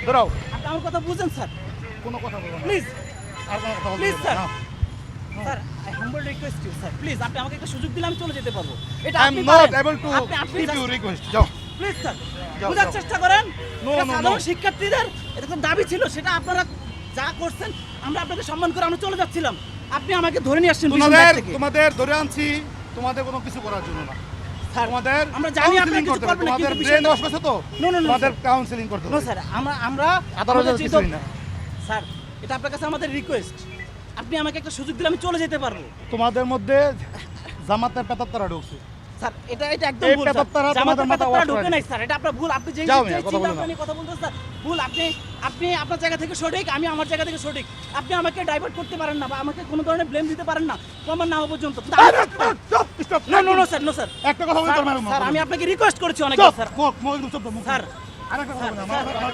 ধরাও। আপনি আমার কথা বুঝেন স্যার, কোনো কথা বলবো না। প্লিজ আর কোনো কথা বলবো প্লিজ না। স্যার। নাও। Sir I humble request you sir, please আপনি আমাকে একটা সুযোগ দিলে আমি চলে যেতে পারবো। এটা I am আপনি not পারেন। able to আপনি give just- you request. যাও। প্লিজ স্যার যাও, বোঝার যাও। চেষ্টা করেন। No, এটা no, সাধারণ no. শিক্ষার্থীদের এরকম দাবি ছিল, সেটা আপনারা যা করছেন আমরা আপনাকে সম্মান করে আমরা চলে যাচ্ছিলাম, আপনি আমাকে ধরে নিয়ে আসছেন পিছন দিক থেকে। তোমাদের ধরে আনছি তোমাদের কোনো কিছু করার জন্য না। স্যার তোমাদের আমরা জানি আপনারা counseling কিছু করতে হবে। করবেন না, তোমাদের কিন্তু ব্রেন বিষয়টা- ওয়াশ করছে তো No, no, no, তোমাদের sir. কাউন্সিলিং করতে নো হবে। স্যার আমরা আদালতের আমাদের কিছুই চিন্তা- না। স্যার এটা আপনার কাছে আমাদের রিকোয়েস্ট, আপনি আমাকে একটা সুযোগ দিলে আমি চলে যেতে পারবো। তোমাদের মধ্যে জামাতের পেতাত্তারা ঢুকছে। স্যার এটা একদম এই ভুল স্যার। পেতাত্তারা জামাতের তোমাদের মাথা পেতাত্তারা wash ঢোকে করে নাই স্যার, এটা আপনার ভুল। আপনি যে যাও যে মিয়া, কথা চিন্তা বলো না। নিয়ে কথা বলতেছেন স্যার ভুল। আপনি আপনার জায়গা থেকে সঠিক, আমি আমার জায়গা থেকে সঠিক। আপনি আমাকে ডাইভার্ট করতে পারেন না বা আমাকে কোনো ধরনের ব্লেম দিতে পারেন না প্রমাণ না হওয়া পর্যন্ত। No no no sir, no sir. একটা কথা বলতে পারবো না। স্যার আমি আপনাকে রিকোয়েস্ট করেছি অনেক চুপ, স্যার। মুখ একদম চুপ, মুখ। স্যার আরেকটা কথা স্যার, বলবো না। স্যার।